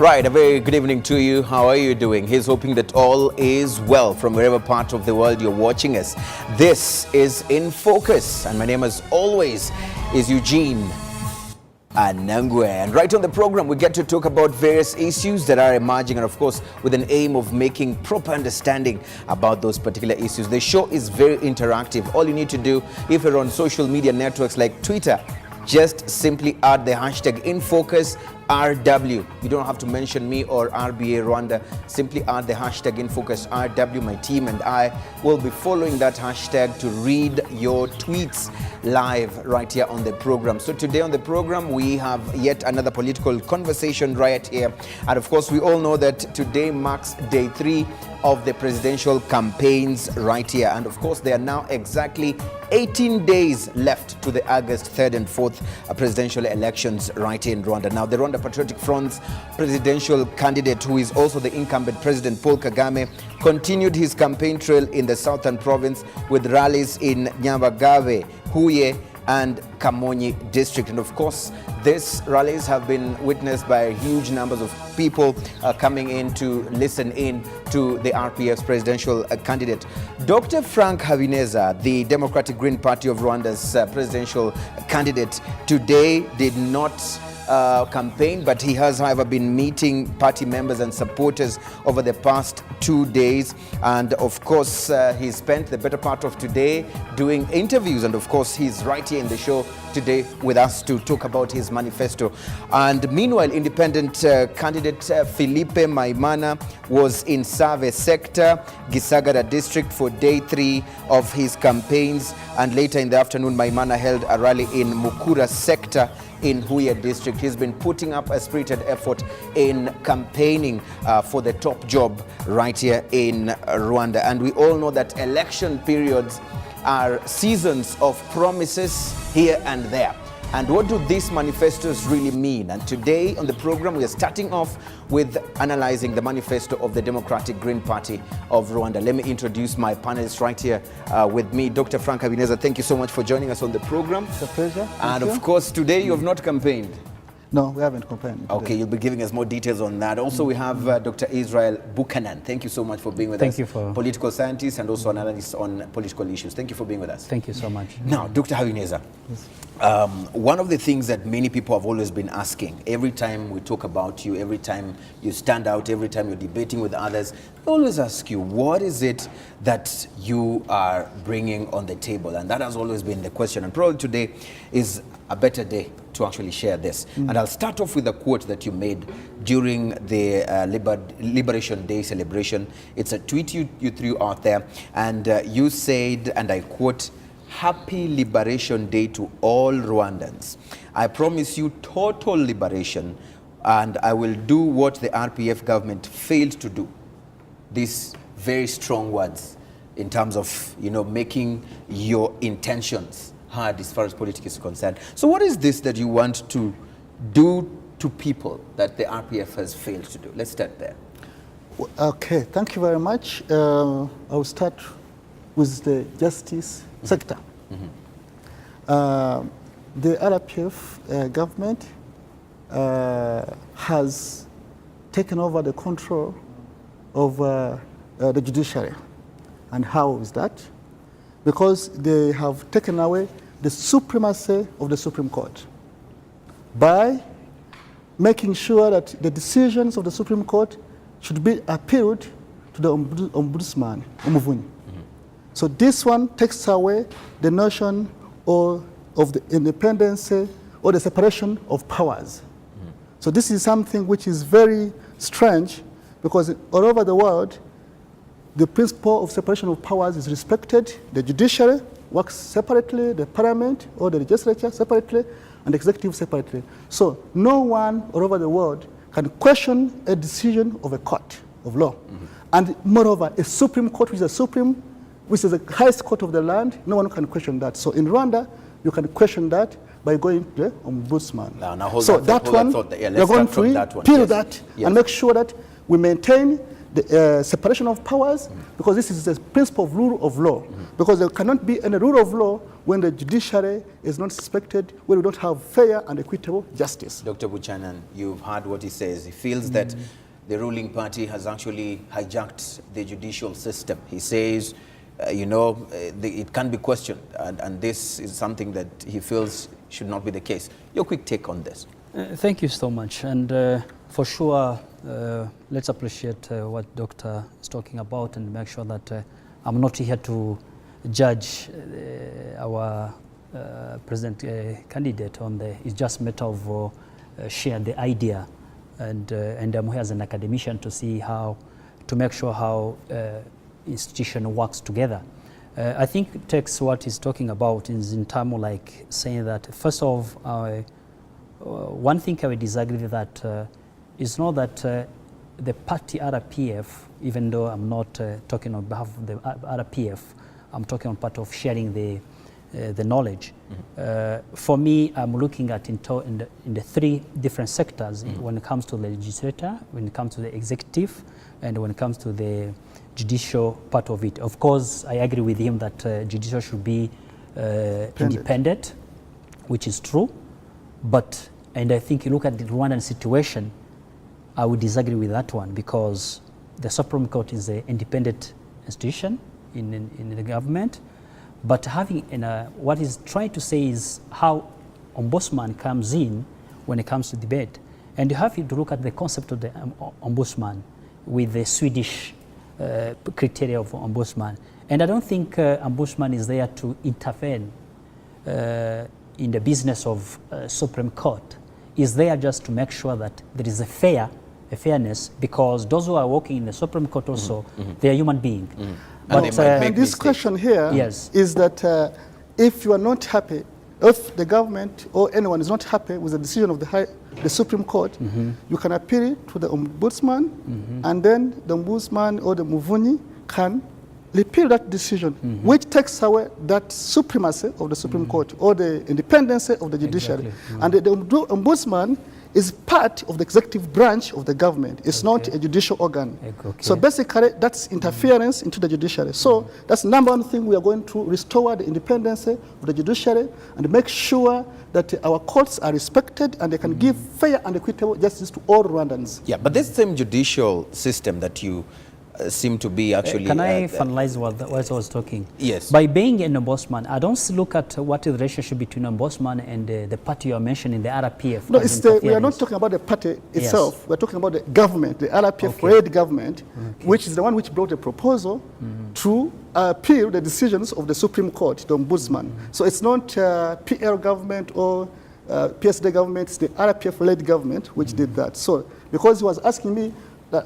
Right, a very good evening to you. How are you doing? He's hoping that all is well from wherever part of the world you're watching us. This is In Focus, and my name, as always, is Eugene Anangwe. And right on the program, we get to talk about various issues that are emerging, and of course, with an aim of making proper understanding about those particular issues. The show is very interactive. All you need to do, if you're on social media networks like Twitter, just simply add the hashtag InFocusRW. You don't have to mention me or RBA Rwanda. Simply add the hashtag InFocusRW. My team and I will be following that hashtag to read your tweets live right here on the program. So today on the program, we have yet another political conversation right here. And of course, we all know that today marks day 3 of the presidential campaigns right here. And of course, there are now exactly 18 days left to the August 3rd and 4th presidential elections right here in Rwanda. Now, the Rwanda Patriotic Front's presidential candidate, who is also the incumbent President Paul Kagame, continued his campaign trail in the southern province with rallies in Nyamagabe, Huye, and Kamonyi district. And of course, these rallies have been witnessed by huge numbers of people coming in to listen in to the RPF's presidential candidate. Dr. Frank Habineza, the Democratic Green Party of Rwanda's presidential candidate, today did not campaign, but he has, however, been meeting party members and supporters over the past 2 days. And of course, he spent the better part of today doing interviews. And of course, he's right here in the show today with us to talk about his manifesto. And meanwhile, independent candidate Philippe Maimana was in Save sector, Gisagara district, for day 3 of his campaigns. And later in the afternoon, Maimana held a rally in Mukura sector in Huye district. He's been putting up a spirited effort in campaigning for the top job right here in Rwanda. And we all know that election periods are seasons of promises here and there. And what do these manifestos really mean? And today on the program, we are starting off with analyzing the manifesto of the Democratic Green Party of Rwanda. Let me introduce my panelists right here with me. Dr. Frank Habineza, thank you so much for joining us on the program. It's a pleasure. And of course, today you have not campaigned. No, we haven't campaigned. Okay, you'll be giving us more details on that. Also, we have Dr. Israel Buchanan. Thank you so much for being with us. Thank you for... Political scientist and also an analyst on political issues. Thank you for being with us. Thank you so much. Now, Dr. Habineza, Yes. one of the things that many people have always been asking, every time we talk about you, every time you stand out, every time you're debating with others, they always ask you, what is it that you are bringing on the table? And that has always been the question. And probably today is a better day to actually share this. And I'll start off with a quote that you made during the Liberation Day celebration. It's a tweet you threw out there, and you said, and I quote, "Happy Liberation Day to all Rwandans. I promise you total liberation, and I will do what the RPF government failed to do." These very strong words in terms of, making your intentions hard as far as politics is concerned. So what is this that you want to do to people that the RPF has failed to do? Let's start there. Okay, thank you very much. I will start with the justice sector. The RPF government has taken over the control of the judiciary. And how is that? Because they have taken away the supremacy of the Supreme Court by making sure that the decisions of the Supreme Court should be appealed to the ombudsman, Omuvunyi. So this one takes away the notion of the independence or the separation of powers. So this is something which is very strange, because all over the world, the principle of separation of powers is respected. The judiciary works separately, the parliament or the legislature separately, and the executive separately. So no one all over the world can question a decision of a court of law. And moreover, a Supreme Court, which is the highest court of the land, no one can question that. So in Rwanda, you can question that by going to the ombudsman. So that one, we're going to repeal that and make sure that we maintain the separation of powers, because this is the principle of rule of law. Because there cannot be any rule of law when the judiciary is not respected, when we don't have fair and equitable justice. Dr. Buchanan, you've heard what he says. He feels that the ruling party has actually hijacked the judicial system. He says, it can be questioned, and this is something that he feels should not be the case. Your quick take on this. Thank you so much. And for sure, let's appreciate what Doctor is talking about and make sure that I'm not here to judge our president candidate on the, it's just a matter of sharing the idea. And I'm here as an academician to see how, to make sure how institution works together. I think it takes what he's talking about is in terms of like saying that, first of all, one thing I would disagree with that is not that the party RPF, even though I'm not talking on behalf of the RPF, I'm talking on part of sharing the knowledge. For me, I'm looking at in the three different sectors when it comes to the legislature, when it comes to the executive, and when it comes to the judicial part of it. Of course, I agree with him that judicial should be independent, which is true. But, and I think you look at the Rwandan situation, I would disagree with that one because the Supreme Court is an independent institution in the government. But having, what he's trying to say is how ombudsman comes in when it comes to debate. And you have to look at the concept of the ombudsman with the Swedish criteria of ombudsman. And I don't think ombudsman is there to intervene in the business of Supreme Court. Is there just to make sure that there is a fairness, because those who are working in the Supreme Court also, they are human beings. But and this question here is that if you are not happy, if the government or anyone is not happy with the decision of the Supreme Court, you can appeal it to the ombudsman, and then the ombudsman or the Muvunyi can repeal that decision, which takes away that supremacy of the Supreme Court or the independence of the judiciary. And the ombudsman is part of the executive branch of the government. It's not a judicial organ. So basically, that's interference into the judiciary. So that's number one thing we are going to restore the independence of the judiciary and make sure that our courts are respected and they can give fair and equitable justice to all Rwandans. Yeah, but this same judicial system that you seem to be actually... Can I finalize what I was talking? Yes. By being an ombudsman, I don't look at what is the relationship between ombudsman and the party you are mentioning, the RPF. No, we are not talking about the party itself. Yes. We are talking about the government, the RPF-led government, which is the one which brought a proposal to appeal the decisions of the Supreme Court, the ombudsman. So it's not PL government or PSD government, it's the RPF-led government which did that. So because he was asking me,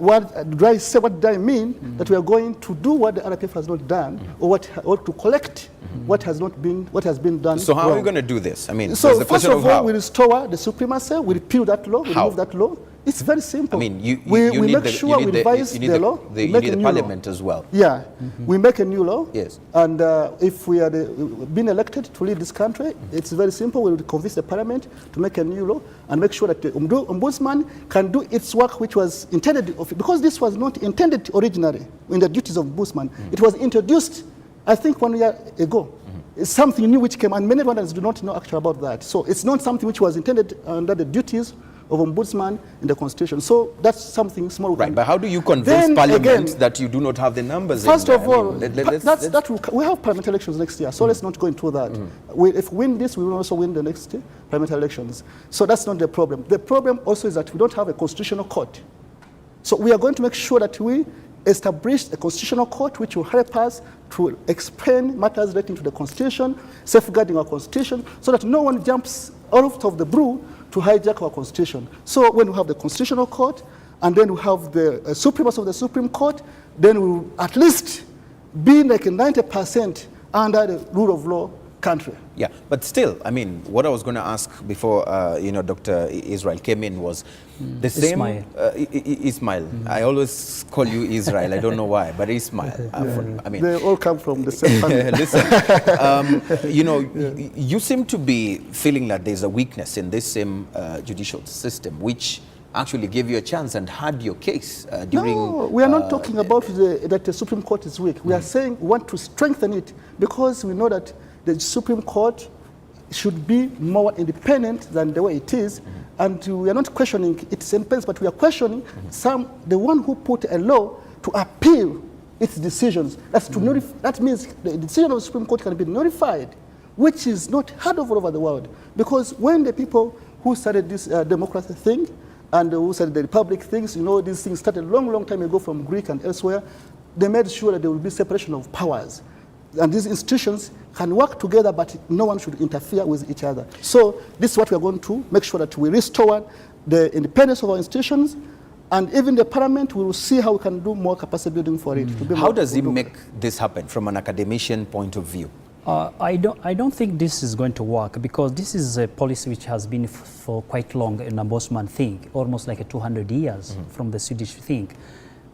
what did I mean that we are going to do what the RPF has not done, or to collect what has been done? So how are we going to do this? I mean, so first of all, we restore the supremacy, we repeal that law, we remove that law. It's very simple. I mean, we make sure we revise the law. You need the parliament as well. Yeah, we make a new law. Yes. And if we are being elected to lead this country, it's very simple. We will convince the parliament to make a new law and make sure that the ombudsman can do its work, which was intended of it, because this was not intended originally in the duties of ombudsman. It was introduced, I think, 1 year ago. It's something new which came, and many Rwandans do not know actually about that. So it's not something which was intended under the duties of ombudsman in the constitution. So that's something small. Right, but how do you convince parliament that you do not have the numbers? First of all, we have parliamentary elections next year, so let's not go into that. If we win this, we will also win the next parliamentary elections. So that's not the problem. The problem also is that we don't have a constitutional court. So we are going to make sure that we establish a constitutional court which will help us to explain matters relating to the constitution, safeguarding our constitution, so that no one jumps out of the blue to hijack our constitution. So when we have the constitutional court, and then we have the supremacy of the Supreme Court, then we will at least be like 90% under the rule of law country. Yeah, but still, I mean, what I was going to ask before, Dr. Israel came in was the same... Ismail. I always call you Israel. I don't know why, but Ismail. I mean, they all come from the same family. Listen, you seem to be feeling that there's a weakness in this same judicial system, which actually gave you a chance and had your case during... No, we are not talking about that the Supreme Court is weak. We are saying we want to strengthen it because we know that the Supreme Court should be more independent than the way it is. And we are not questioning its independence, but we are questioning the one who put a law to appeal its decisions. That means the decision of the Supreme Court can be notified, which is not heard of all over the world. Because when the people who started this democracy thing and who started the republic things, these things started a long, long time ago from Greek and elsewhere, they made sure that there will be separation of powers. And these institutions can work together, but no one should interfere with each other. So this is what we are going to make sure that we restore the independence of our institutions, and even the parliament, we will see how we can do more capacity building for it. How does he make this happen from an academician point of view? I don't think this is going to work, because this is a policy which has been for quite long, an ombudsman thing, almost like 200 years from the Swedish thing.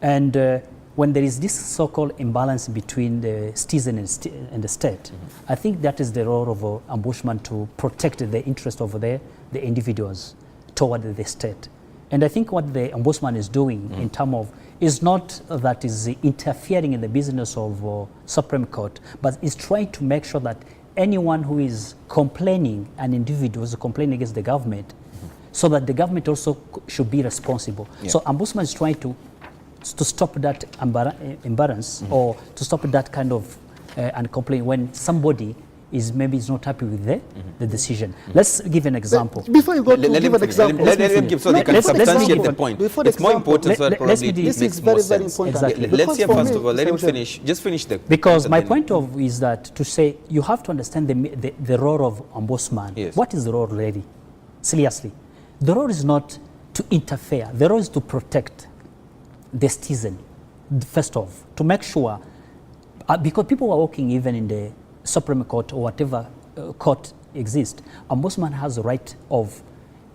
And when there is this so-called imbalance between the citizen and the state, I think that is the role of an ombudsman, to protect the interest of the individuals toward the state. And I think what the ombudsman is doing in terms of is not that is interfering in the business of Supreme Court, but is trying to make sure that anyone who is complaining, an individual is complaining against the government, so that the government also should be responsible. Yeah. So ombudsman is trying to stop that imbalance, or to stop that kind of and complaint when somebody is not happy with the decision. Let's give an example. Before you go to give an example, let him give, so they can substantiate the point. It's more important, so probably this is very, very important. Exactly. Let's hear first of all, let him finish. Just finish the. Because my point of is that to say you have to understand the role of ombudsman. Yes. What is the role really? Seriously, the role is not to interfere. The role is to protect the citizen, first off, to make sure, because people are working even in the Supreme Court or whatever court exists, ombudsman has the right of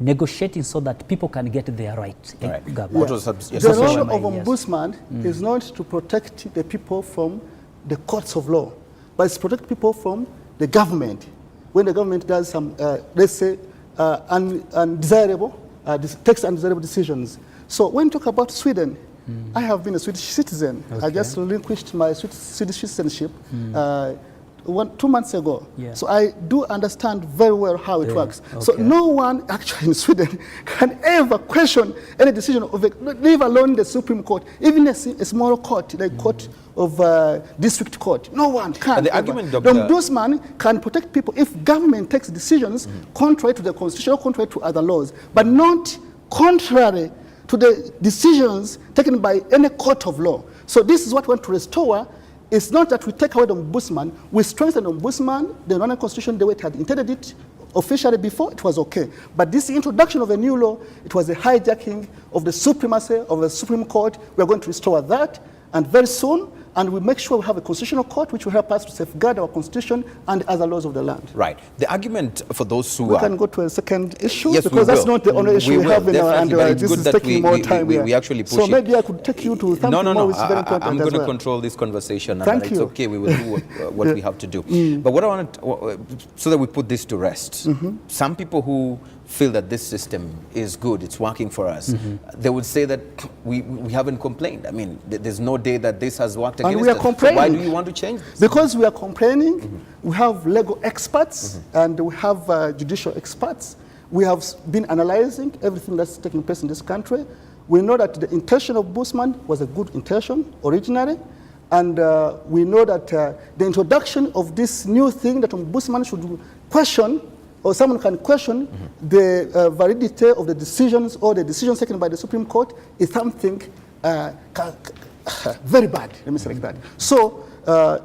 negotiating so that people can get their right. Right. The role of ombudsman is not to protect the people from the courts of law, but it's to protect people from the government. When the government does some, let's say, undesirable, takes undesirable decisions. So when you talk about Sweden, I have been a Swedish citizen. Okay. I just relinquished my Swedish citizenship 2 months ago. Yeah. So I do understand very well how it works. Okay. So no one actually in Sweden can ever question any decision of it, leave alone the Supreme Court, even a small court, like court of district court. No one can. The argument, Dr. The ombudsman can protect people if government takes decisions contrary to the constitution, contrary to other laws, but not contrary to the decisions taken by any court of law. So this is what we want to restore. It's not that we take away the ombudsman, we strengthen the ombudsman, the non-constitution, the way it had intended it officially before, it was okay. But this introduction of a new law, it was a hijacking of the supremacy of the Supreme Court. We're going to restore that, and very soon, and we make sure we have a constitutional court which will help us to safeguard our constitution and other laws of the land. Right. The argument for those who we can go to a second issue, yes, because that's not the only issue we have in our, and this is taking more time. We actually push so maybe I could take you to something more which is very important. I'm going to control this conversation. Thank you. It's okay. We will do what we have to do. But what I want so that we put this to rest, some people who feel that this system is good, it's working for us, they would say that we haven't complained. I mean, there's no day that this has worked against us. And we are complaining. So why do you want to change this? Because we are complaining. We have legal experts and we have judicial experts. We have been analyzing everything that's taking place in this country. We know that the intention of ombudsman was a good intention originally, and we know that the introduction of this new thing that ombudsman should question, or someone can question the validity of the decisions or the decisions taken by the Supreme Court, is something very bad, let me say like that. So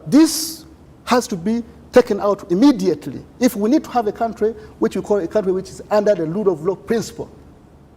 this has to be taken out immediately if we need to have a country which we call a country which is under the rule of law principle,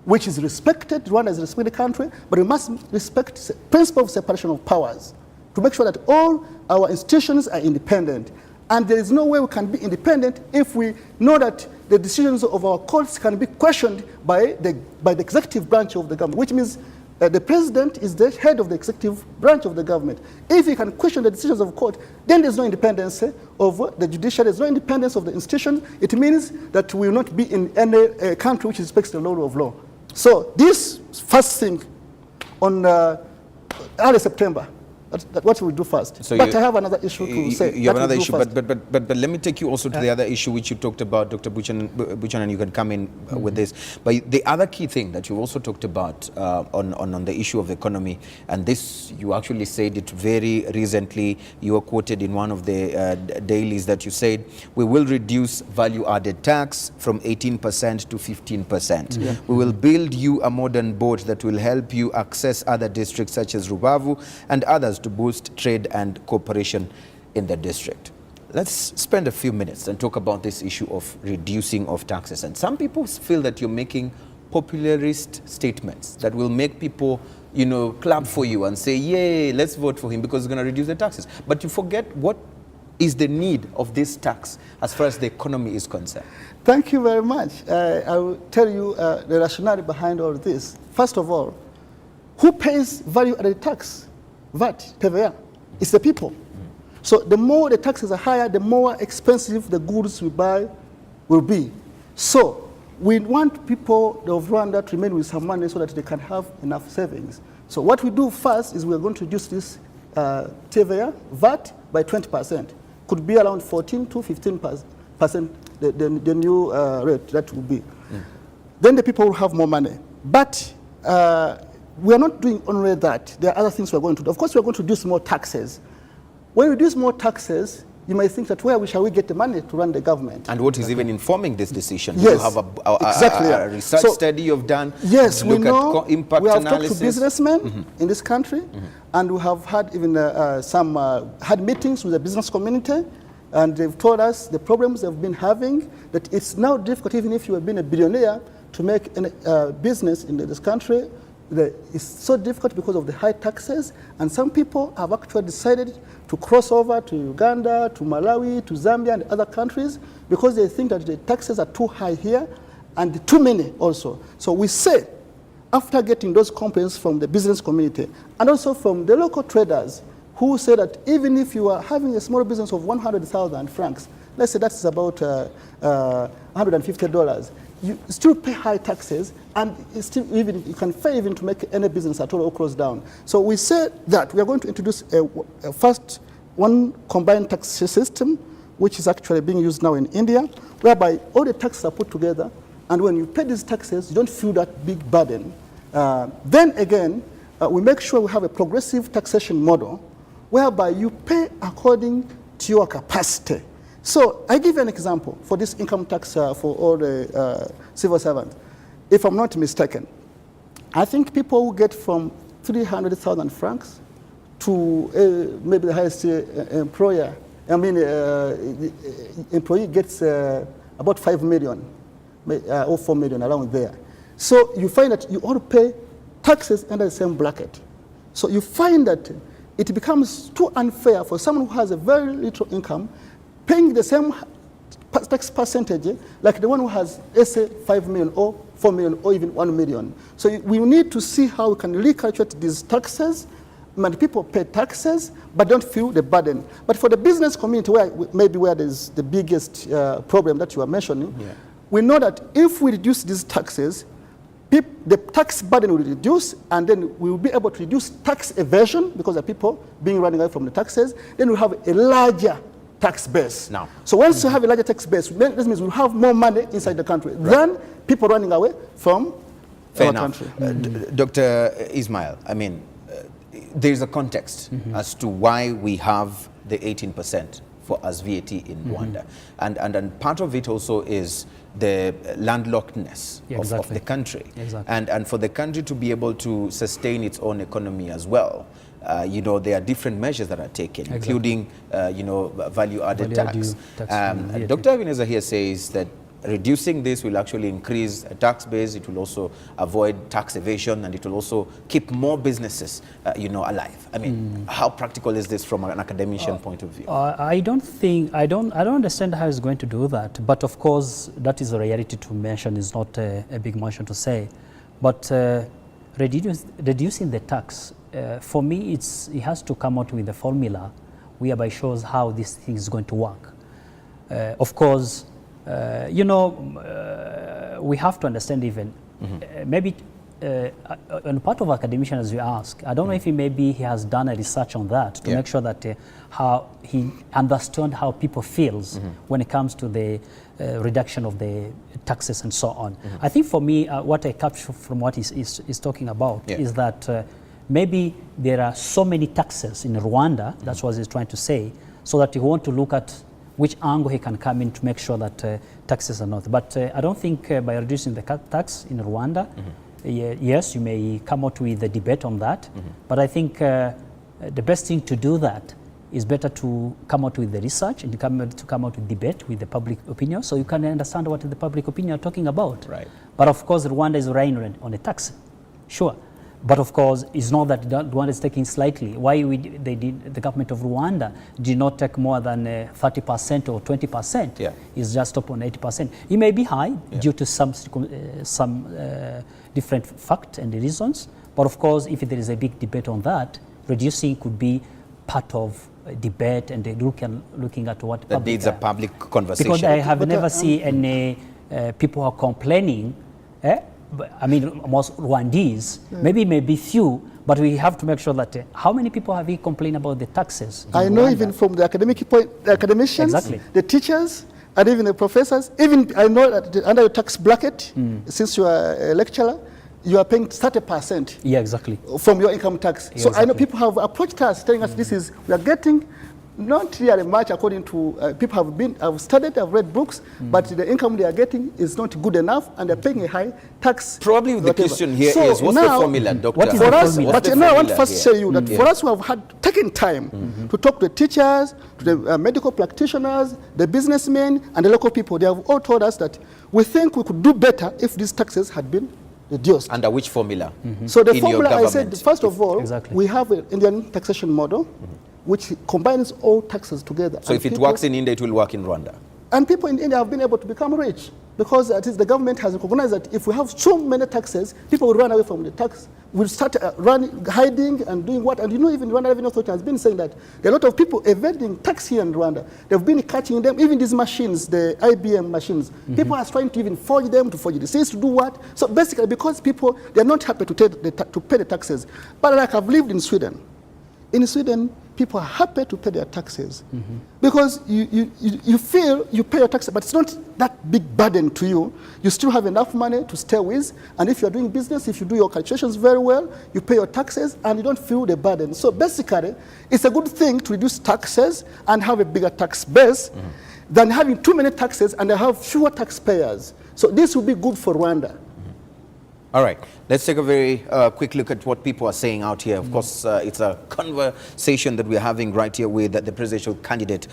which is respected. Rwanda is a respected country, but we must respect the principle of separation of powers to make sure that all our institutions are independent. And there is no way we can be independent if we know that the decisions of our courts can be questioned by the executive branch of the government, which means the president is the head of the executive branch of the government. If he can question the decisions of court, then there's no independence of the judiciary, there's no independence of the institution. It means that we will not be in any country which respects the law of law. So this first thing on early September, That's what we do first. So but I have another issue to say. You have that another we do issue, first. but let me take you also to the other issue which you talked about, Dr. Buchanan, and you can come in with this. But the other key thing that you also talked about on the issue of the economy, and this you actually said it very recently. You were quoted in one of the dailies that you said, we will reduce value-added tax from 18% to 15%. Yeah. We will build you a modern boat that will help you access other districts such as Rubavu and others to boost trade and cooperation in the district. Let's spend a few minutes and talk about this issue of reducing of taxes. And some people feel that you're making popularist statements that will make people, you know, clap for you and say, yay, let's vote for him because he's going to reduce the taxes. But you forget what is the need of this tax as far as the economy is concerned. Thank you very much. I will tell you the rationale behind all this. First of all, who pays value-added tax? VAT, TVA. It's the people. So the more the taxes are higher, the more expensive the goods we buy will be. So we want people of Rwanda to remain with some money so that they can have enough savings. So what we do first is we're going to reduce this TVA, VAT, by 20%. Could be around 14 to 15%, the new rate that will be. Then the people will have more money. But we are not doing only that. There are other things we're going to do. Of course, we're going to reduce more taxes. When we reduce more taxes, you may think that where shall we get the money to run the government? And what is even informing this decision? Yes, you have a research study you've done? Yes, we know. Impact we have analysis. talked to businessmen in this country, and we have had even had meetings with the business community, and they've told us the problems they've been having, that it's now difficult, even if you have been a billionaire, to make a business in this country. It's so difficult because of the high taxes, and some people have actually decided to cross over to Uganda, to Malawi, to Zambia, and other countries because they think that the taxes are too high here and too many also. So we say, after getting those complaints from the business community and also from the local traders who say that even if you are having a small business of 100,000 francs, let's say that's about $150, you still pay high taxes, and still even you can fail even to make any business at all or close down. So we say that we are going to introduce a first one combined tax system, which is actually being used now in India, whereby all the taxes are put together, and when you pay these taxes, you don't feel that big burden. Then again, we make sure we have a progressive taxation model, whereby you pay according to your capacity. So I give you an example for this income tax for all the civil servants. If I'm not mistaken, I think people who get from 300,000 francs to maybe the highest employer, the employee gets about 5 million or 4 million, around there. So you find that you ought to pay taxes under the same bracket. So you find that it becomes too unfair for someone who has a very little income paying the same tax percentage like the one who has, let's say, 5 million or 4 million or even 1 million. So we need to see how we can recalculate these taxes. Many people pay taxes but don't feel the burden. But for the business community, where there's the biggest problem that you are mentioning, we know that if we reduce these taxes, the tax burden will reduce, and then we will be able to reduce tax evasion because of people being running away from the taxes. Then we'll have a larger tax base. Now, so once you have a larger tax base, this means we'll have more money inside the country than people running away from our country. Dr. Ismail, I mean, there is a context as to why we have the 18% for as VAT in Rwanda. And part of it also is the landlockedness of the country. And for the country to be able to sustain its own economy as well, there are different measures that are taken, including, value-added tax. Dr. Ebenezer here says that reducing this will actually increase a tax base. It will also avoid tax evasion, and it will also keep more businesses, alive. I mean, how practical is this from an academician point of view? I don't understand how it's going to do that. But of course, that is a reality to mention. It's not a big mention to say. But reducing the tax, for me, it has to come out with a formula whereby shows how this thing is going to work. Of course, we have to understand even maybe on part of academician, as you ask, I don't know if he has done a research on that to make sure that how he understood how people feels when it comes to the reduction of the taxes and so on. I think for me, what I capture from what he's talking about is that maybe there are so many taxes in Rwanda, that's what he's trying to say, so that he want to look at which angle he can come in to make sure that taxes are not. But I don't think by reducing the tax in Rwanda, yes, you may come out with a debate on that, but I think the best thing to do that is better to come out with the research and to come out with debate with the public opinion, so you can understand what the public opinion are talking about. Right. But of course, Rwanda is relying on a tax, sure. But of course, it's not that Rwanda is taking slightly. Why the government of Rwanda did not take more than 30% or 20%? Yeah. It's just up on 80%. It may be high due to some different facts and reasons. But of course, if there is a big debate on that, reducing could be part of a debate and looking at what that needs a public conversation. Because I have never seen any people who are complaining. I mean, most Rwandese, maybe few, but we have to make sure that how many people have we complained about the taxes? I know even from the academicians, the teachers, and even the professors, even I know that under your tax bracket, since you are a lecturer, you are paying 30%. Yeah, exactly. From your income tax. Yeah, so exactly. I know people have approached us telling us this is, we are getting not really much according to people have studied, have read books, but the income they are getting is not good enough, and they're paying a high tax. Probably the question here is what's the formula, Doctor? What is for us, but I want to first say you that for us who have taken time to talk to the teachers, to the medical practitioners, the businessmen, and the local people, they have all told us that we think we could do better if these taxes had been reduced. Under which formula? So the formula, I said, first of all, we have an Indian taxation model, which combines all taxes together. So if it works in India, it will work in Rwanda? And people in India have been able to become rich because at least the government has recognized that if we have so many taxes, people will run away from the tax, will start hiding and doing what? And you know, even Rwanda Revenue Authority has been saying that there are a lot of people evading tax here in Rwanda. They've been catching them, even these machines, the IBM machines. People are trying to even forge them, to forge the receipts, to do what? So basically, because people, they're not happy to pay the taxes. But like I've lived in Sweden. In Sweden, people are happy to pay their taxes because you feel you pay your taxes, but it's not that big burden to you. You still have enough money to stay with, and if you're doing business, if you do your calculations very well, you pay your taxes and you don't feel the burden. So basically, it's a good thing to reduce taxes and have a bigger tax base than having too many taxes and have fewer taxpayers. So this will be good for Rwanda. All right, let's take a very quick look at what people are saying out here. Of course, it's a conversation that we're having right here with the presidential candidate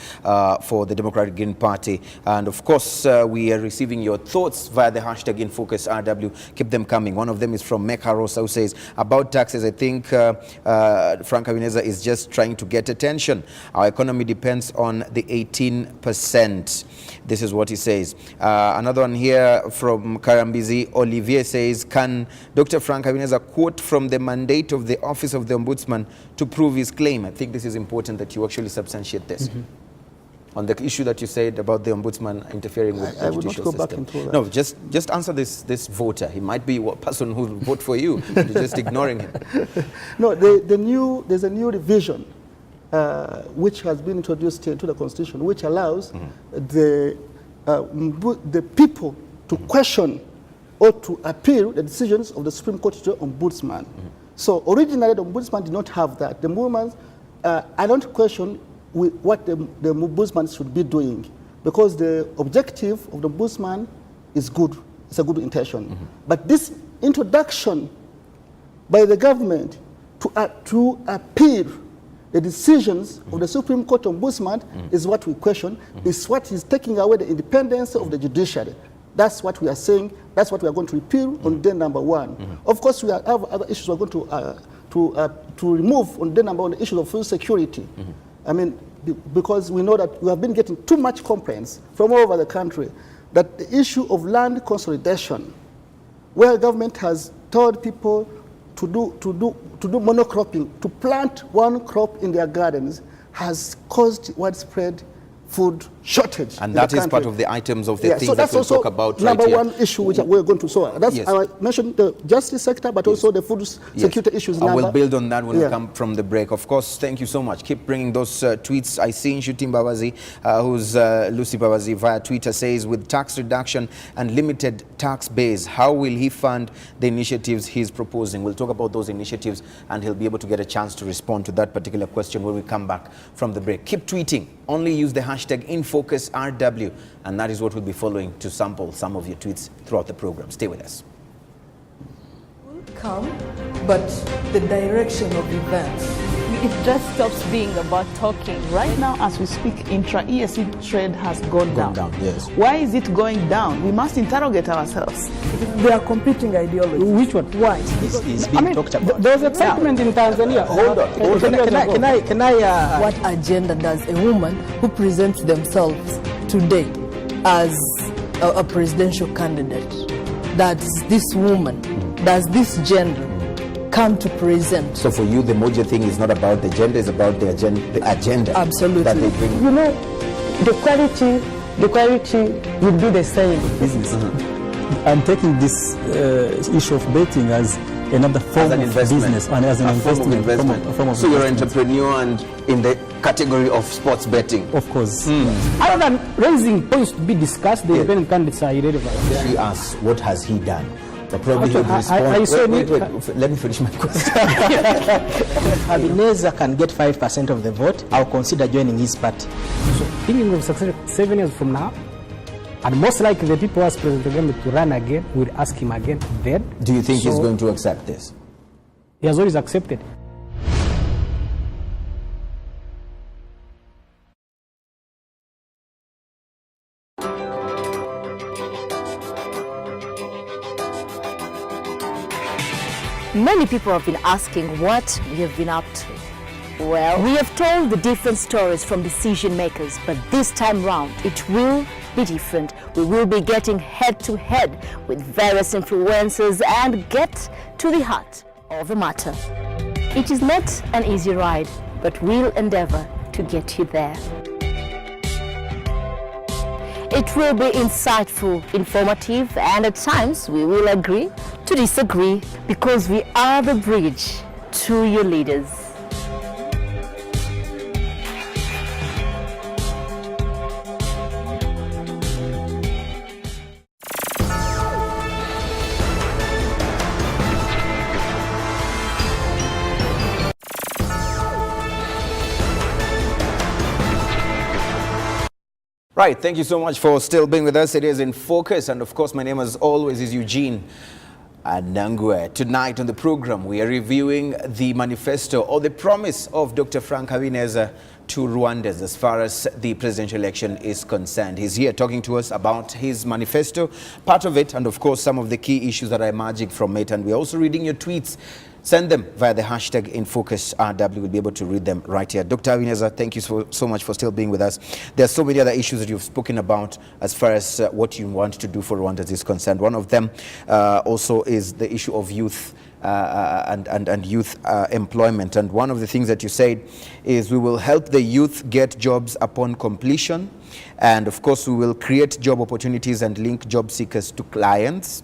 for the Democratic Green Party. And of course, we are receiving your thoughts via the hashtag InFocusRW. Keep them coming. One of them is from Meka Rosa, who says, about taxes, I think Frank Habineza is just trying to get attention. Our economy depends on the 18%. This is what he says. Another one here from Karambizi, Olivier says, can Dr. Frank Habineza quote from the mandate of the Office of the Ombudsman to prove his claim? I think this is important that you actually substantiate this. On the issue that you said about the Ombudsman interfering with the judicial system. Back into that. No, just answer this voter. He might be a person who will vote for you. You're just ignoring him. No, there's a new revision which has been introduced into the Constitution, which allows the people to question or to appeal the decisions of the Supreme Court to the Ombudsman. So originally the Ombudsman did not have that. The Ombudsman, I don't question what the Ombudsman should be doing, because the objective of the Ombudsman is good. It's a good intention. But this introduction by the government to appeal the decisions of the Supreme Court Ombudsman is what we question. It's what is taking away the independence of the judiciary. That's what we are saying. That's what we are going to repeal on day number 1. Of course, we have other issues we're going to remove on day number 1, the issue of food security. I mean, because we know that we have been getting too much complaints from all over the country that the issue of land consolidation, where government has told people to do monocropping, to plant one crop in their gardens, has caused widespread food shortage. And that is part of the items of the things so that that's we'll also talk about right number here. one issue which we're going to solve. That's Yes. I mentioned the justice sector, but also the food security issues. I will build on that when we Yeah. come from the break. Of course, thank you so much. Keep bringing those tweets. I see Shuti Mbabazi, who's Lucy Mbabazi via Twitter, says, with tax reduction and limited tax base, how will he fund the initiatives he's proposing? We'll talk about those initiatives, and he'll be able to get a chance to respond to that particular question when we come back from the break. Keep tweeting. Only use the hashtag InFocusRW, and that is what we'll be following to sample some of your tweets throughout the program. Stay with us. Come, but the direction of events. It just stops being about talking. Right now, as we speak, intra-ESC trade has gone down. Yes. Why is it going down? We must interrogate ourselves. They are competing ideologies. Which one? Why? Is being talked about. There was excitement in Tanzania. Hold on. Can I What agenda does a woman who presents themselves today as a presidential candidate, does this woman, does this gender come to present? So for you, the Moja thing is not about the gender, it's about the agenda. Absolutely. That they bring. You know, the quality will be the same. business? I'm taking this issue of betting as another form As an of investment. business and as an A form of investment. investment. A form of So you're an investment. entrepreneur and in the category of sports betting. Of course. Other than raising points to be discussed, the Yeah. independent candidates are irrelevant. She asks, what has he done? But probably Actually, he'll I respond. saw Wait, it- let me finish my question. Habineza can get 5% of the vote, I'll consider joining his party. So, thinking of success 7 years from now, and most likely the people who ask President Kagame to run again will ask him again then. Do you think he's So, going to accept this? He has always accepted. Many people have been asking what we have been up to. Well, we have told the different stories from decision makers, but this time round, it will be different. We will be getting head to head with various influencers and get to the heart of the matter. It is not an easy ride, but we'll endeavor to get you there. It will be insightful, informative, and at times we will agree to disagree because we are the bridge to your leaders. Right, thank you so much for still being with us. It is In Focus, and of course my name as always is Eugene Nangwe. Tonight on the program we are reviewing the manifesto or the promise of Dr. Frank Habineza to Rwandans as far as the presidential election is concerned. He's here talking to us about his manifesto, part of it, and of course some of the key issues that are emerging from it. And we're also reading your tweets. Send them via the hashtag InFocusRW. We'll be able to read them right here. Dr. Habineza, thank you so much for still being with us. There are so many other issues that you've spoken about as far as what you want to do for Rwanda is concerned. One of them also is the issue of youth and youth employment. And one of the things that you said is we will help the youth get jobs upon completion. And of course, we will create job opportunities and link job seekers to clients.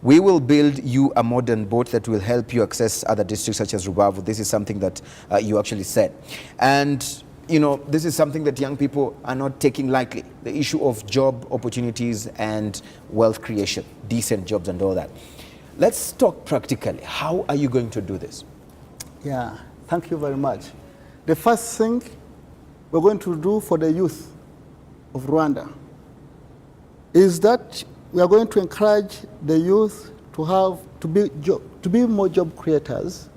We will build you a modern boat that will help you access other districts such as Rubavu. This is something that you actually said. And, you know, this is something that young people are not taking lightly. The issue of job opportunities and wealth creation, decent jobs and all that. Let's talk practically. How are you going to do this? Yeah, thank you very much. The first thing we're going to do for the youth of Rwanda is that we are going to encourage the youth to be more job creators.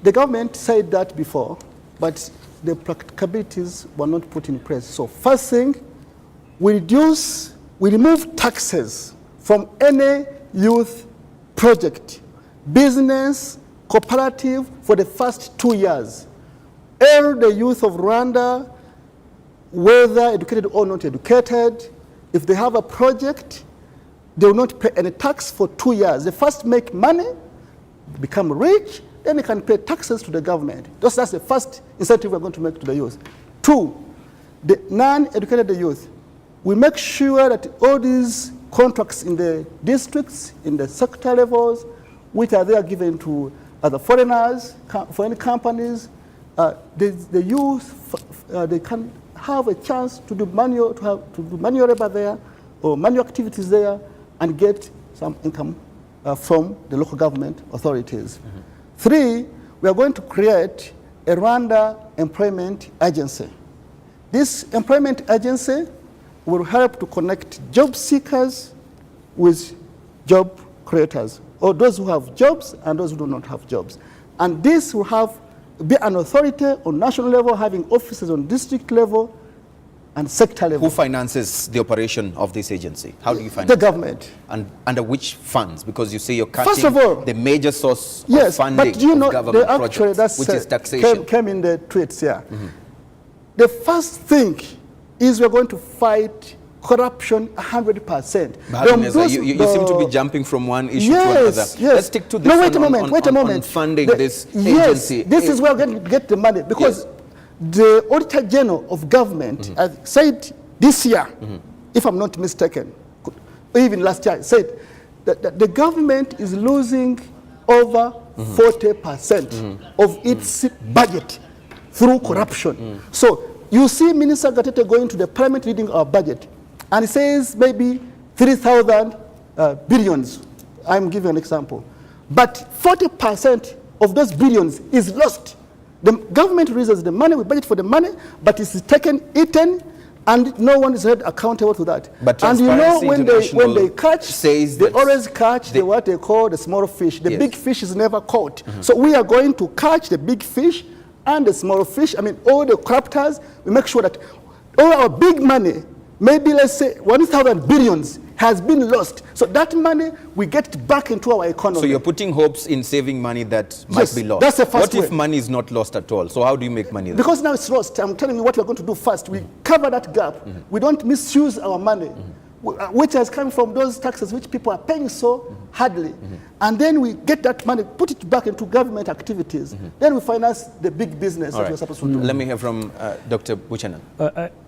The government said that before, but the practicalities were not put in place. So first thing, we remove taxes from any youth project, business, cooperative for the first 2 years. All the youth of Rwanda, whether educated or not educated, if they have a project, they will not pay any tax for 2 years. They first make money, become rich, then they can pay taxes to the government. That's the first incentive we're going to make to the youth. 2, the non-educated youth. We make sure that all these contracts in the districts, in the sector levels, which are there given to other foreigners, foreign companies, the youth, they can have a chance to do manual labor there or manual activities there and get some income from the local government authorities. 3, we are going to create a Rwanda Employment Agency. This employment agency will help to connect job seekers with job creators, or those who have jobs and those who do not have jobs. And this will be an authority on national level, having offices on district level and sector level. Who finances the operation of this agency? How do you finance the government? And under which funds? Because you say you're cutting First of all, the major source yes, of funding but you know, of government actually projects, which is taxation. Came in the tweets here. The first thing is we're going to fight corruption 100%. You seem to be jumping from one issue to another. Yes. Let's stick to this wait a moment. on funding this agency. Yes, this is where we're going to get the money, because the Auditor General of Government said this year, if I'm not mistaken, even last year, said that the government is losing over 40% of its budget through corruption. So you see Minister Gatete going to the parliament reading our budget, and he says maybe 3,000 billions. I'm giving an example. But 40% of those billions is lost. The government raises the money, we budget for the money, but it's taken, eaten, and no one is held accountable to that. But and you know, when they catch, says they always catch what they call the small fish. The big fish is never caught. So we are going to catch the big fish and the small fish. I mean, all the corruptors, we make sure that all our big money, maybe let's say 1,000 billions, has been lost. So that money, we get it back into our economy. So you're putting hopes in saving money that might be lost. That's the first What if money is not lost at all? So how do you make money then? Because now it's lost. I'm telling you what we're going to do first. We cover that gap. We don't misuse our money, which has come from those taxes which people are paying so hardly. And then we get that money, put it back into government activities. Then we finance the big business that we're supposed to do. Let me hear from Dr. Buchanan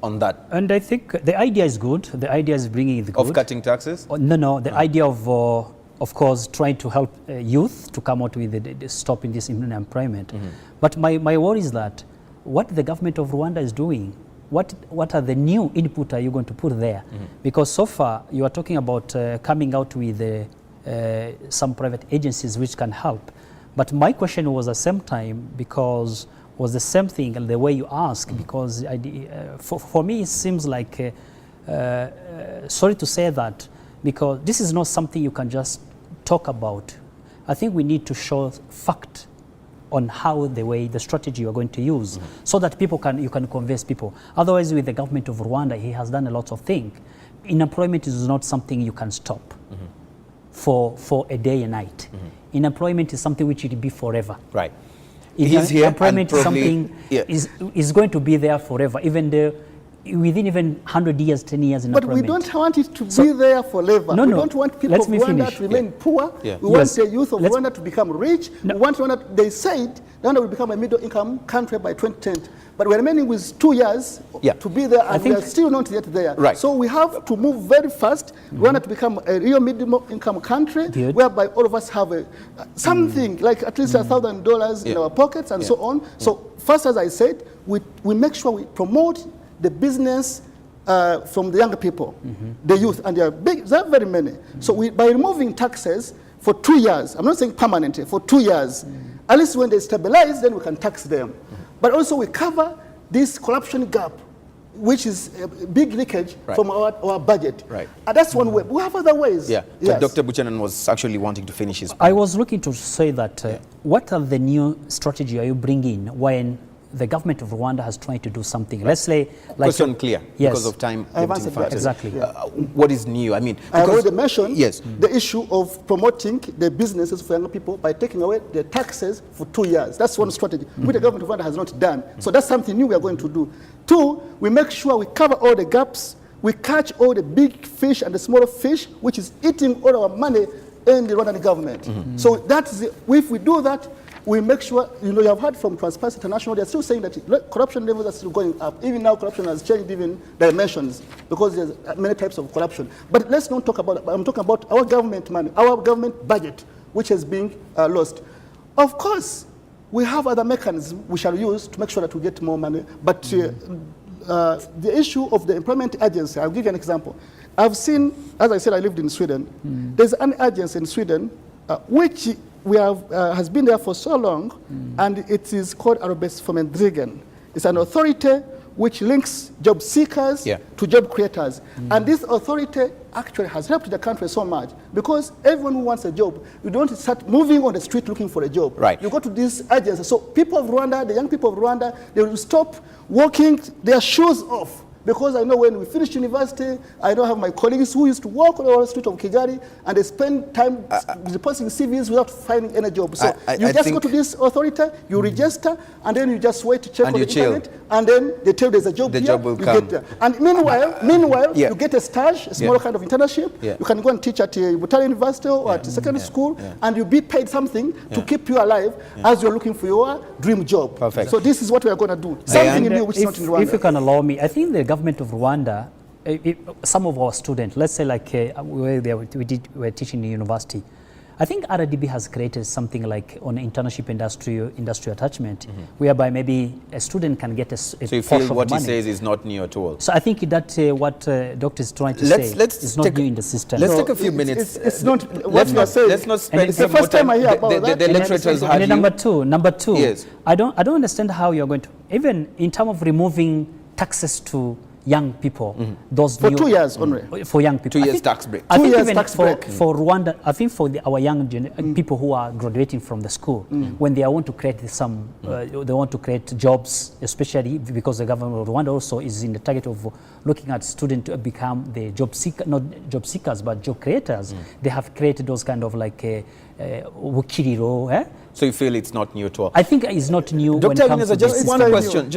on that. And I think the idea is good. The idea is bringing the good. Of cutting taxes? No. The idea of course, trying to help youth to come out with stopping this unemployment. But my worry is that what the government of Rwanda is doing, what are the new input are you going to put there? Because so far you are talking about coming out with some private agencies which can help. But my question was the same time, because was the same thing and the way you ask, because for me it seems like, sorry to say that, because this is not something you can just talk about. I think we need to show fact on how the strategy you are going to use, so that you can convince people. Otherwise, with the government of Rwanda, he has done a lot of things. Unemployment is not something you can stop for a day and night. Unemployment is something which will be forever. Right. Unemployment is something is going to be there forever, within even 100 years, 10 years in But we don't want it to be there forever. We don't want people of Rwanda to remain poor. We want the youth of Rwanda to become rich. We want Rwanda, they said, Rwanda will become a middle-income country by 2010. But we're remaining with 2 years to be there, and we are still not yet there. Right. So we have to move very fast. Rwanda to become a real middle-income country, whereby all of us have something like at least $1,000 in our pockets and so on. So first, as I said, we make sure we promote the business from the younger people, the youth, and there are very many. So by removing taxes for 2 years, I'm not saying permanently, for 2 years, at least when they stabilize, then we can tax them. But also we cover this corruption gap, which is a big leakage from our budget. Right. And that's one way. We have other ways. Yeah. But Dr. Buchanan was actually wanting to finish his point. I was looking to say that what are the new strategy are you bringing when the government of Rwanda has tried to do something? Let's say, question clear, because of time. Exactly. What is new? I mean, I already mentioned the issue of promoting the businesses for younger people by taking away the taxes for 2 years. That's one strategy, which the government of Rwanda has not done. So that's something new we are going to do. 2, we make sure we cover all the gaps. We catch all the big fish and the smaller fish, which is eating all our money in the Rwandan government. So that's if we do that, we make sure, you have heard from Transparency International, they're still saying that corruption levels are still going up. Even now, corruption has changed even dimensions because there's many types of corruption. But let's not talk about, I'm talking about our government money, our government budget, which is being lost. Of course, we have other mechanisms we shall use to make sure that we get more money, but the issue of the employment agency, I'll give you an example. I've seen, as I said, I lived in Sweden. There's an agency in Sweden which we have, has been there for so long, and it is called Arbetsförmedlingen. It's an authority which links job seekers to job creators. And this authority actually has helped the country so much because everyone who wants a job, you don't start moving on the street looking for a job. Right. You go to this agency. So people of Rwanda, the young people of Rwanda, they will stop walking their shoes off. Because I know when we finished university, I don't have my colleagues who used to walk on the street of Kigali and they spend time depositing CVs without finding any job. So you just go to this authority, you register, and then you just wait to check on the internet, and then they tell you there's a job the here, job will you come. get there. And meanwhile, you get a stage, a small kind of internship. You can go and teach at Butare University or at secondary school, and you'll be paid something to keep you alive as you're looking for your dream job. Perfect. So this is what we are going to do. Something new which is not in Rwanda. If you can allow me, I think the government of Rwanda, some of our students, let's say like where we were teaching in university, I think RDB has created something like on internship industrial attachment, whereby maybe a student can get a so you feel what he says is not new at all? So I think that what Doctor is trying to say is not new in the system. Let's take a few minutes. It's not what you are saying. Let's not spend it's the first time I hear about that. The lecturers had you. Number two. Yes. I don't understand how you're going to, even in terms of removing taxes to young people, those for new, 2 years only. For young people. 2 years tax break. I 2 think years even tax break. for Rwanda, I think for our young people who are graduating from the school, when they want to create some, they want to create jobs, especially because the government of Rwanda also is in the target of looking at students to become the job seeker, not job seekers, but job creators. They have created those kind of like wukiriro. So you feel it's not new at all? I think it's not new. Dr. When it comes to just one question.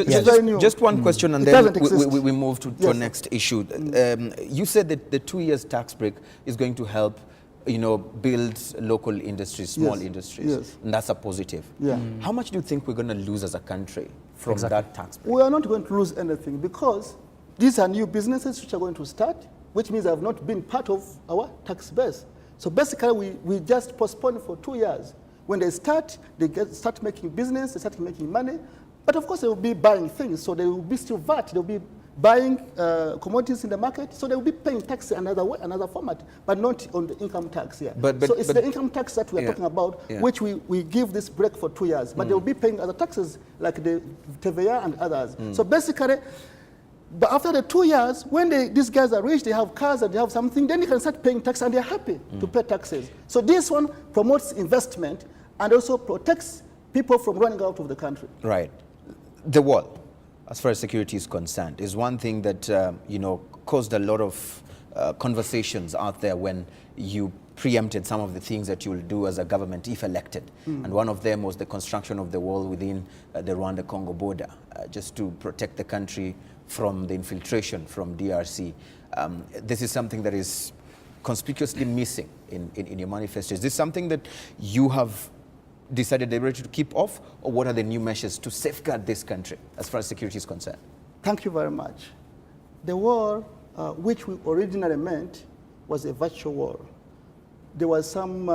Just one question, and then we move to our next issue. You said that the 2 years tax break is going to help, build local industries, small industries, and that's a positive. How much do you think we're going to lose as a country from that tax break? We are not going to lose anything because these are new businesses which are going to start, which means they have not been part of our tax base. So basically, we just postpone for 2 years. When they start, start making business, they start making money. But of course, they will be buying things, so they will be still VAT. They will be buying commodities in the market, so they will be paying tax another format, but not on the income tax here. So it's the income tax that we are talking about, which we give this break for 2 years. But they will be paying other taxes like the TVA and others. So basically, but after the 2 years, when these guys are rich, they have cars and they have something, then they can start paying tax and they're happy to pay taxes. So this one promotes investment and also protects people from running out of the country. Right. The wall, as far as security is concerned, is one thing that caused a lot of conversations out there when you preempted some of the things that you will do as a government if elected. And one of them was the construction of the wall within the Rwanda-Congo border, just to protect the country from the infiltration from DRC. This is something that is conspicuously missing in your manifesto. Is this something that you have decided deliberately to keep off, or what are the new measures to safeguard this country as far as security is concerned? Thank you very much. The war, which we originally meant, was a virtual war. There was some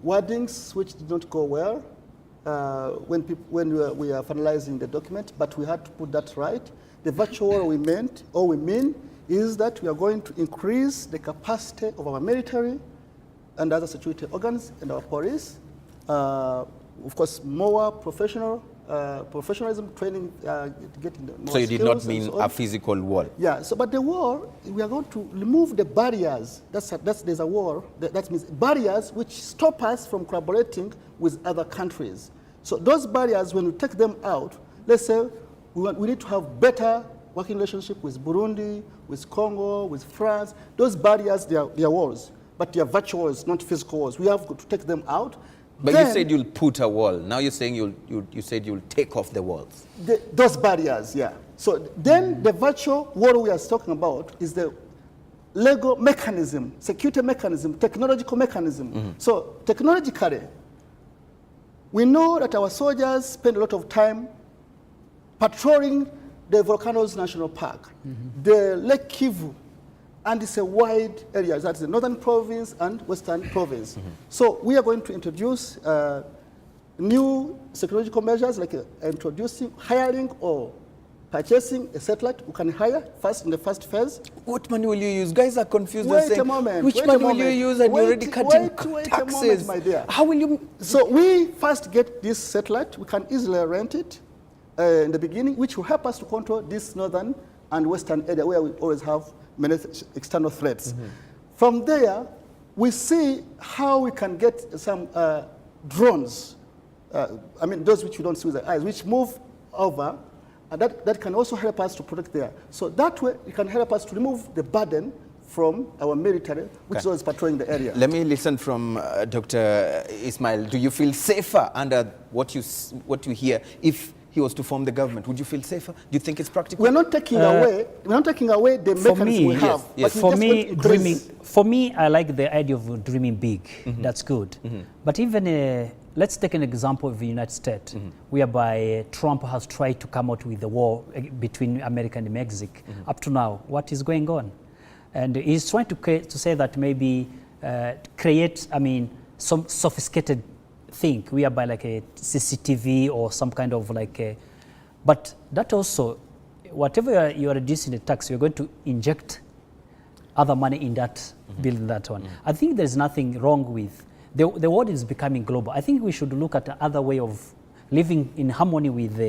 wordings which did not go well when we are finalizing the document, but we had to put that right. The virtual war we mean is that we are going to increase the capacity of our military and other security organs and our police. Of course, more professionalism training, getting more So you did not skills mean and so on. a physical wall? Yeah, but the war, we are going to remove the barriers. There's a war, that means barriers which stop us from collaborating with other countries. So those barriers, when we take them out, let's say we need to have better working relationship with Burundi, with Congo, with France. Those barriers, they are walls, but they are virtual walls, not physical walls. We have to take them out. But then, you said you'll put a wall. Now you're saying you said you'll take off the walls. Those barriers, yeah. So then the virtual wall we are talking about is the legal mechanism, security mechanism, technological mechanism. So technologically, We know that our soldiers spend a lot of time patrolling the Volcanoes National Park, the Lake Kivu, and it's a wide area. That's the Northern Province and Western Province. So we are going to introduce new technological measures like introducing, hiring or purchasing a satellite we can hire first in the first phase. What money will you use? Guys are confused. Wait saying, a moment. Which money will you use and you're already cutting wait taxes? a moment, my dear. How will you? So we first get this satellite. We can easily rent it in the beginning, which will help us to control this northern and western area where we always have many external threats. From there, we see how we can get some drones, I mean those which you don't see with the eyes, which move over, and that can also help us to protect there. So that way, it can help us to remove the burden from our military, which is always patrolling the area. Let me listen from Dr. Ismail. Do you feel safer under what you hear if he was to form the government? Would you feel safer? Do you think it's practical? We're not taking away the mechanism we have. Yes. For me, I like the idea of dreaming big. That's good. But even let's take an example of the United States, whereby Trump has tried to come out with the war between America and Mexico. Up to now, what is going on? And he's trying to say that maybe create, some sophisticated thing, whereby like a CCTV or some kind of like a, but that also, whatever you are reducing the tax, you're going to inject other money in that, building that one. I think there's nothing wrong with, the world is becoming global. I think we should look at the other way of living in harmony with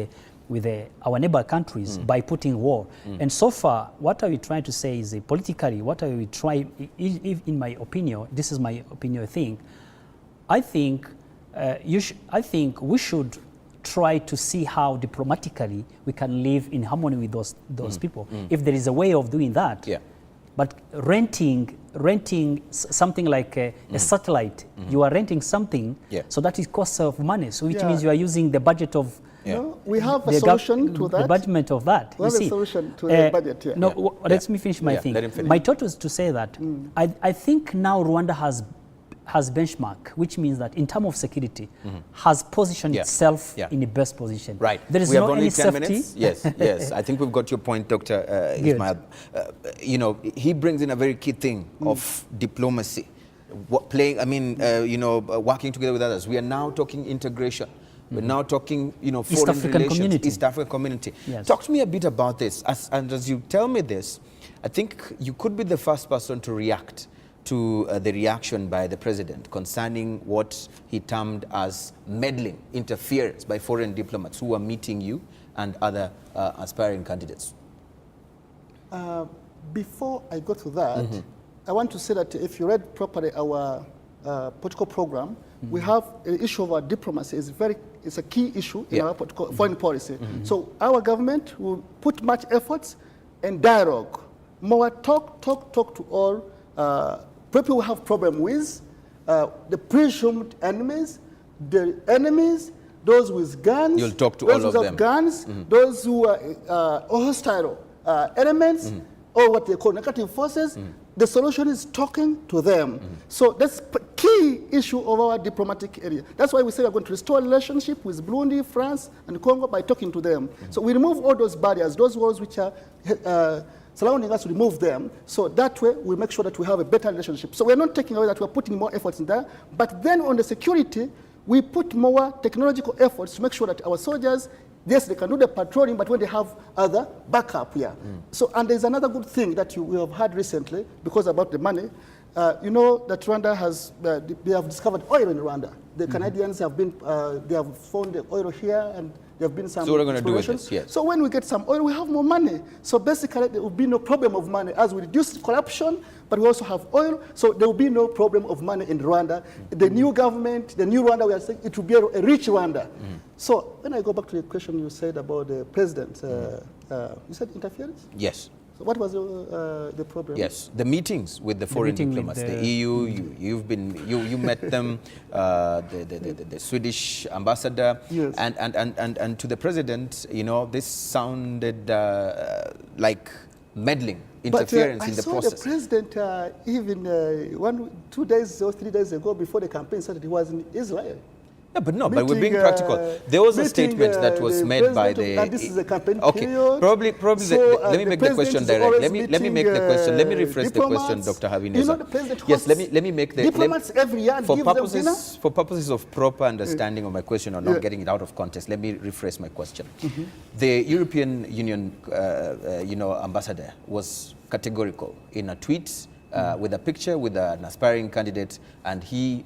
our neighbor countries by putting war. And so far, what are we trying to say is politically, what are we trying, in my opinion, this is my opinion thing, I think we should try to see how diplomatically we can live in harmony with those people. If there is a way of doing that, but renting something like a satellite, you are renting something, so that is cost of money. So which means you are using the budget of. No, we have a solution to that. The budget of that. We have a solution to the budget. No, let me finish my thing. My thought was to say that I think now Rwanda has benchmark, which means that in terms of security, has positioned itself in the best position. Right. There is we have no only any 10 safety. minutes. Yes. I think we've got your point, Dr. Ismail. He brings in a very key thing of diplomacy, working together with others. We are now talking integration. We're now talking, foreign relations, East African community. Yes. Talk to me a bit about this. As you tell me this, I think you could be the first person to react to the reaction by the president concerning what he termed as meddling, interference by foreign diplomats who are meeting you and other aspiring candidates. Before I go to that, I want to say that if you read properly our political program, we have an issue of our diplomacy. It's a key issue in our foreign policy. So our government will put much efforts and dialogue, more talk to all people who have problem with the presumed enemies, the enemies, those with guns, you'll talk to those all of without them. guns, those who are hostile elements, or what they call negative forces. The solution is talking to them. So that's key issue of our diplomatic area. That's why we say we're going to restore relationship with Burundi, France, and Congo by talking to them. So we remove all those barriers, those walls which are surrounding us, remove them. So that way we make sure that we have a better relationship. So we're not taking away that, we're putting more efforts in there. But then on the security, we put more technological efforts to make sure that our soldiers, yes, they can do the patrolling, but when they have other backup here. So, and there's another good thing that we have had recently, because about the money, you know that Rwanda has, they have discovered oil in Rwanda. The Canadians have been, they have found the oil here, and there have been some So what are we going to do with this? Yes. So when we get some oil, we have more money. So basically, there will be no problem of money as we reduce corruption, but we also have oil, so there will be no problem of money in Rwanda. The new government, the new Rwanda, we are saying it will be a rich Rwanda. So when I go back to the question you said about the president, you said interference? Yes. So what was the problem? Yes, the meetings with the foreign diplomats, the EU, you met them, the Swedish ambassador, and to the president, this sounded like meddling, interference in the process. I saw the president even 2 days or 3 days ago before the campaign started, he was in Israel. Yeah, but no, but we're being practical. There was a statement that was made by the. And this is a campaign okay, period. probably. So, let me make the question direct. Let me make the question. Let me rephrase the question, Dr. Habineza. You know, the president yes, let me make the diplomats every year and for give purposes them dinner. for purposes of proper understanding of my question or not getting it out of context. Let me rephrase my question. The European Union, ambassador was categorical in a tweet with a picture with an aspiring candidate, and he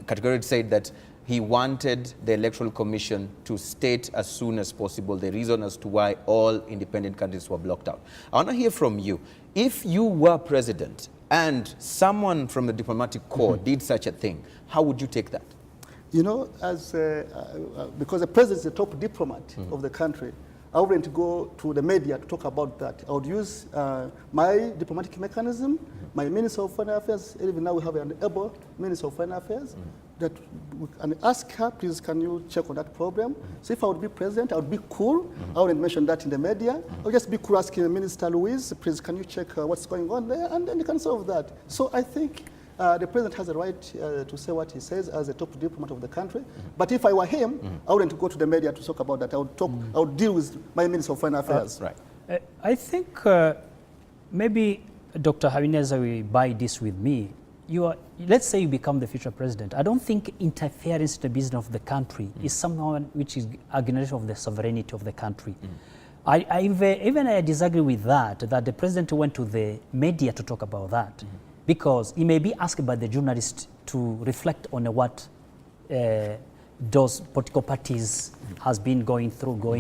categorically said that he wanted the Electoral Commission to state as soon as possible the reason as to why all independent candidates were blocked out. I want to hear from you. If you were president and someone from the diplomatic corps did such a thing, how would you take that? You know, because the president is the top diplomat of the country, I wouldn't go to the media to talk about that. I would use my diplomatic mechanism, my Minister of Foreign Affairs. Even now we have an able Minister of Foreign Affairs, that and ask her, please, can you check on that problem? So if I would be president, I would be cool. I wouldn't mention that in the media. I would just be cool asking Minister Louise, please, can you check what's going on there? And then you can solve that. So I think the president has a right to say what he says as a top diplomat of the country. But if I were him, I wouldn't go to the media to talk about that. I would talk. I would deal with my Minister of Foreign Affairs. Right. I think maybe Dr. Habineza will buy this with me. Let's say you become the future president. I don't think interference in the business of the country is someone which is acknowledgement of the sovereignty of the country. I disagree with that the president went to the media to talk about that. Because he may be asked by the journalist to reflect on what those political parties has been going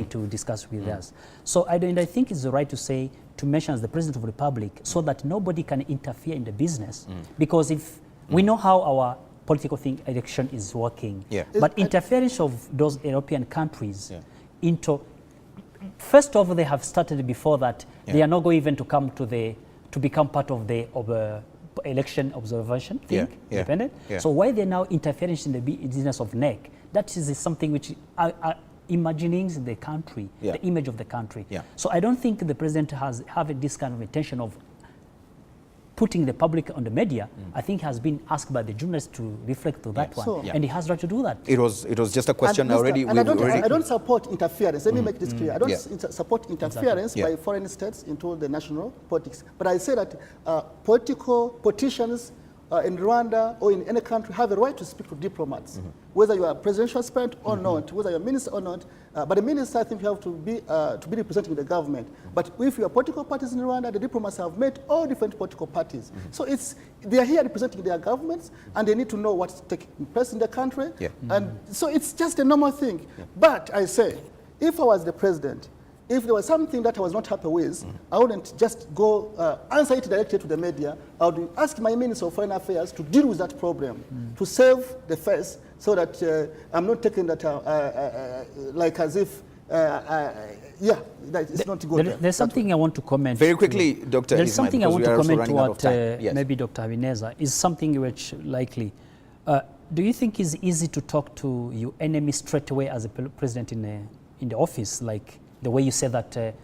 to discuss with us. So I think it's the right to mention as the President of the Republic so that nobody can interfere in the business. Because if we know how our political election is working, but interference of those European countries first of all, they have started before that. They are not going even to come to become part of the election observation thing, independent. So why they're now interfering in the business of NEC? That is something which are imagining the country, the image of the country. So I don't think the president has this kind of intention of putting the public on the media. I think has been asked by the journalists to reflect to that one, and he has right to do that. It was just a question already. And I don't support interference. Let me make this clear. I don't support interference by foreign states into the national politics. But I say that politicians in Rwanda or in any country have a right to speak to diplomats, whether you are a presidential aspirant or not, whether you're a minister or not. But the minister, I think you have to be representing the government. But if you are political parties in Rwanda, the diplomats have met all different political parties. So they are here representing their governments, and they need to know what's taking place in the country. And so it's just a normal thing. But I say, if I was the president, if there was something that I was not happy with, I wouldn't just go answer it directly to the media. I would ask my Minister of Foreign Affairs to deal with that problem, to save the face, so that I'm not taking that like as if, that it's not good. There's something I want to comment. Very quickly, Dr. There's something I want to comment to what maybe Dr. Habineza is something which likely. Do you think it's easy to talk to your enemy straight away as a president in the office, like the way you say that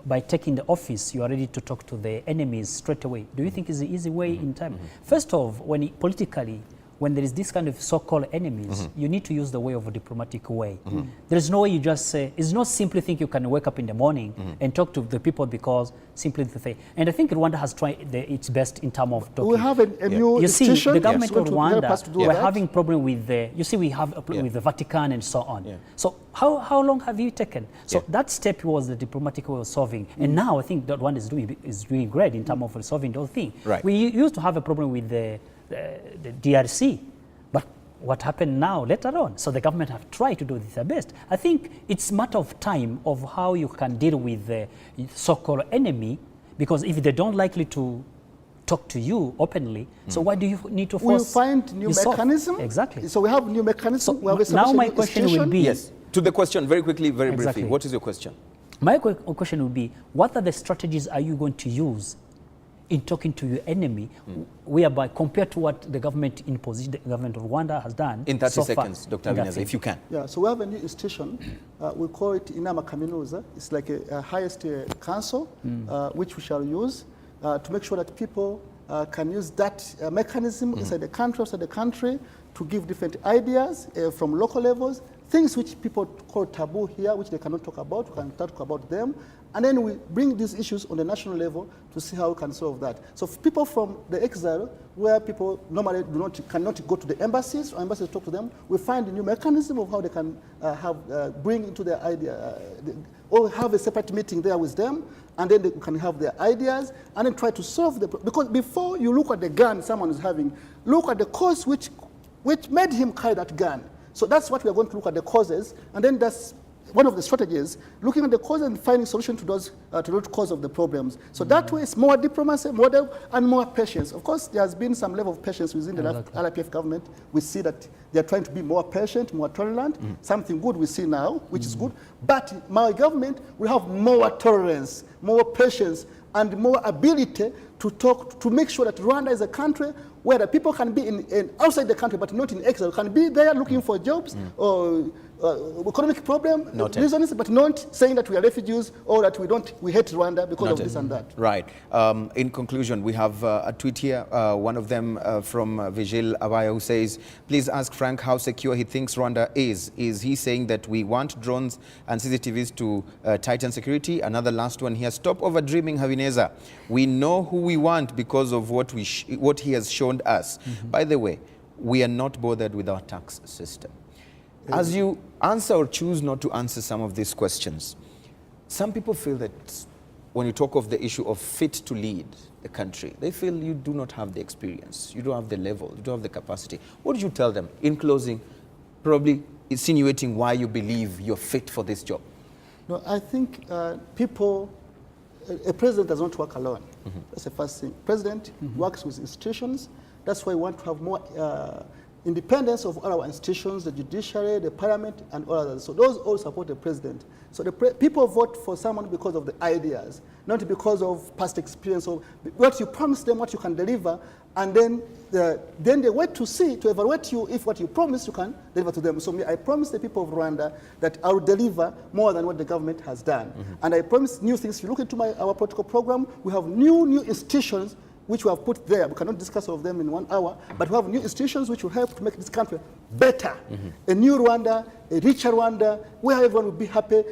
by taking the office, you are ready to talk to the enemies straight away? Do you think it's an easy way in time? First off, politically, when there is this kind of so-called enemies, you need to use the way of a diplomatic way. There's no way you just say, it's not simply think you can wake up in the morning and talk to the people because simply to say, and I think Rwanda has tried its best in terms of talking. We have a new institution. You see, the government of Rwanda, we're having problem with we have a problem with the Vatican and so on. So how long have you taken? So that step was the diplomatic way of solving. And now I think that Rwanda is doing great in terms of solving those things. We used to have a problem with the DRC, but what happened now later on? So the government have tried to do their best. I think it's a matter of time of how you can deal with the so-called enemy, because if they don't likely to talk to you openly, so why do you need to force? We'll find new mechanism. Exactly. So we have new mechanism. So now my question will be, yes, to the question very quickly, very briefly. What is your question? My question will be, what are the strategies are you going to use in talking to your enemy, whereby compared to what the government in position, the government of Rwanda has done? In 30 seconds, Dr. Habineza, if you can. Yeah, so we have a new institution. We call it Inama Kaminuza. It's like a highest council, which we shall use to make sure that people can use that mechanism inside the country, outside the country, to give different ideas from local levels, things which people call taboo here, which they cannot talk about. We can talk about them. And then we bring these issues on the national level to see how we can solve that. So people from the exile, where people normally cannot go to the embassies, or embassies talk to them, we find a new mechanism of how they can bring into their idea, or have a separate meeting there with them, and then they can have their ideas, and then try to solve the problem. Because before you look at the gun someone is having, look at the cause which made him carry that gun. So that's what we are going to look at, the causes, and then that's one of the strategies, looking at the cause and finding solution to those to the root cause of the problems. So that way, it's more diplomacy, more and more patience. Of course, there has been some level of patience within the RPF government. We see that they are trying to be more patient, more tolerant. Something good we see now, which is good. But my government will have more tolerance, more patience, and more ability to talk, to make sure that Rwanda is a country where the people can be outside the country, but not in exile, can be there looking for jobs or economic problem, reasons, but not saying that we are refugees or that we hate Rwanda because of this and that. Right. In conclusion, we have a tweet here, one of them from Vigil Abaya, who says, please ask Frank how secure he thinks Rwanda is. Is he saying that we want drones and CCTVs to tighten security? Another last one here, stop over dreaming, Habineza. We know who we want because of what he has shown us. By the way, we are not bothered with our tax system. As you answer or choose not to answer some of these questions, some people feel that when you talk of the issue of fit to lead the country, they feel you do not have the experience, you don't have the level, you don't have the capacity. What do you tell them in closing, probably insinuating why you believe you're fit for this job? No, I think a president does not work alone. That's the first thing. President works with institutions. That's why we want to have more independence of all our institutions, the judiciary, the parliament, and all others. So those all support the president. So the people vote for someone because of the ideas, not because of past experience or what you promise them, what you can deliver, and then they wait to see, to evaluate you if what you promise you can deliver to them. So I promise the people of Rwanda that I will deliver more than what the government has done. And I promise new things. If you look into our protocol program, we have new institutions which we have put there. We cannot discuss all of them in 1 hour, but we have new institutions which will help to make this country better. A new Rwanda, a richer Rwanda, where everyone will be happy,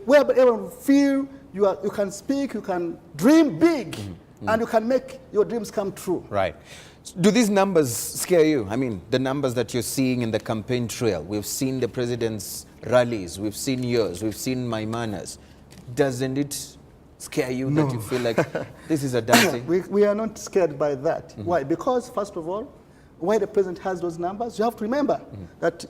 where everyone will feel you can speak, you can dream big, and you can make your dreams come true. Right. Do these numbers scare you? I mean, the numbers that you're seeing in the campaign trail, we've seen the president's rallies, we've seen yours, we've seen Maimana's. Doesn't it scare you that you feel like this is a dancing? We are not scared by that. Why? Because, first of all, why the president has those numbers, you have to remember that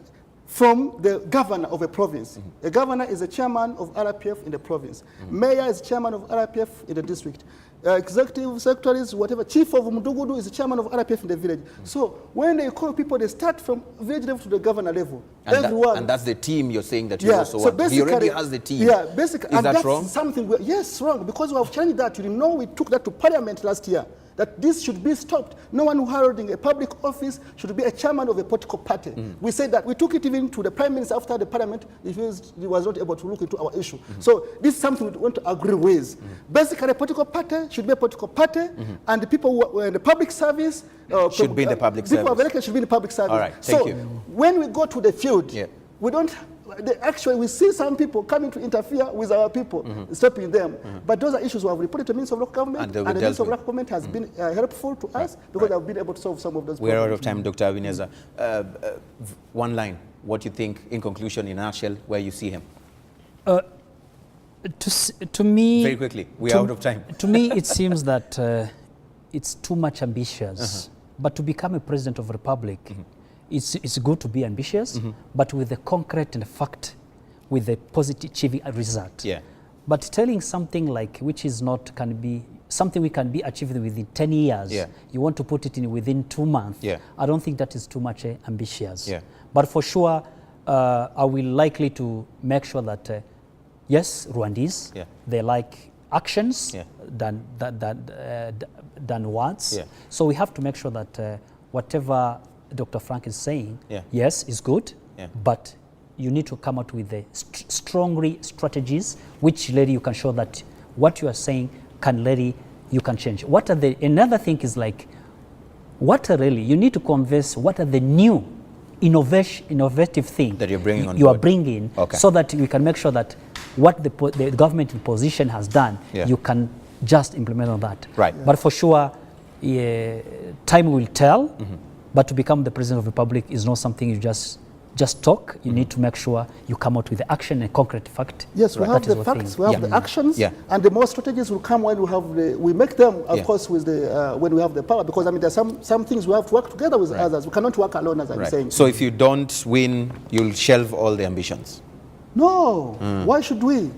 from the governor of a province, a governor is a chairman of RPF in the province, mayor is chairman of RPF in the district, executive secretaries, whatever, chief of Mudugudu is the chairman of RPF in the village. So when they call people, they start from village level to the governor level. And that's the team you're saying that you also want. He already has the team. Yeah, basically. Is that wrong? Yes, wrong, because we have changed that. You know, we took that to parliament last year, that this should be stopped. No one who holding a public office should be a chairman of a political party. We said that. We took it even to the prime minister after the parliament. He was not able to look into our issue. So this is something we want to agree with. Basically, a political party should be a political party, and the people who are in the public service should be in the public service. People elected should be in the public service. All right, thank you. When we go to the field, we don't. Actually, we see some people coming to interfere with our people, stopping them. But those are issues we have reported to the Minister of Local Government, and the Minister of Local Government has been helpful to us because they have been able to solve some of those problems. We're out of time, Dr. Habineza. One line, what you think, in conclusion, in a nutshell, where you see him? To me... Very quickly, we're out of time. To me, it seems that it's too much ambitious. But to become a president of a republic, it's good to be ambitious, but with the concrete and fact, with the positive achieving a result. But telling something like which is not can be something we can be achieved within 10 years, you want to put it in within 2 months. I don't think that is too much ambitious. But for sure, I will likely to make sure that yes, Rwandese, they like actions than words. So we have to make sure that whatever Dr. Frank is saying, yes, is good, but you need to come out with the strongly strategies which you can show that what you are saying can you can change. Another thing is like what are really, you need to converse what are the new innovative things that you're bringing on you are board. bringing, so that we can make sure that what the government in position has done, you can just implement on that. Right. But for sure, time will tell, but to become the President of the Republic is not something you just talk. You need to make sure you come out with the action and concrete fact. Yes, we have the facts, we have the actions, and the more strategies will come when we make them, of course, with when we have the power. Because I mean, there's some things we have to work together with others. We cannot work alone, as I'm saying. So if you don't win, you'll shelve all the ambitions. No, why should we?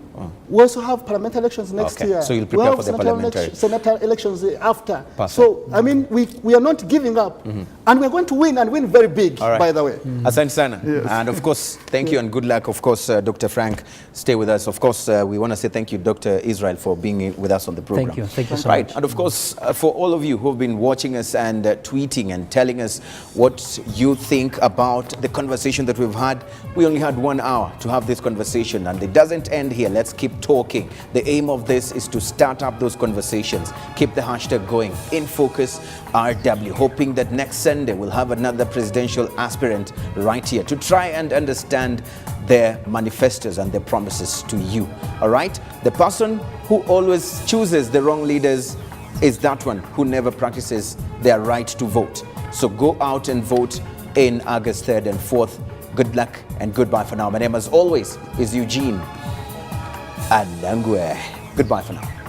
We also have parliamentary elections next year. So you'll prepare for the parliamentary. Senator elections after. Perfect. So, I mean, we are not giving up. And we're going to win, and win very big, by the way. Asante sana. And of course, thank you and good luck. Of course, Dr. Frank, stay with us. Of course, we want to say thank you, Dr. Israel, for being with us on the program. Thank you so much. And of course, for all of you who have been watching us and tweeting and telling us what you think about the conversation that we've had. We only had 1 hour to have this conversation, and it doesn't end here. Let's keep talking. The aim of this is to start up those conversations. Keep the hashtag going. In Focus RW. Hoping that next Sunday we'll have another presidential aspirant right here to try and understand their manifestos and their promises to you. All right? The person who always chooses the wrong leaders is that one who never practices their right to vote. So go out and vote in August 3rd and 4th. Good luck and goodbye for now. My name, as always, is Eugene Anangwe. Goodbye for now.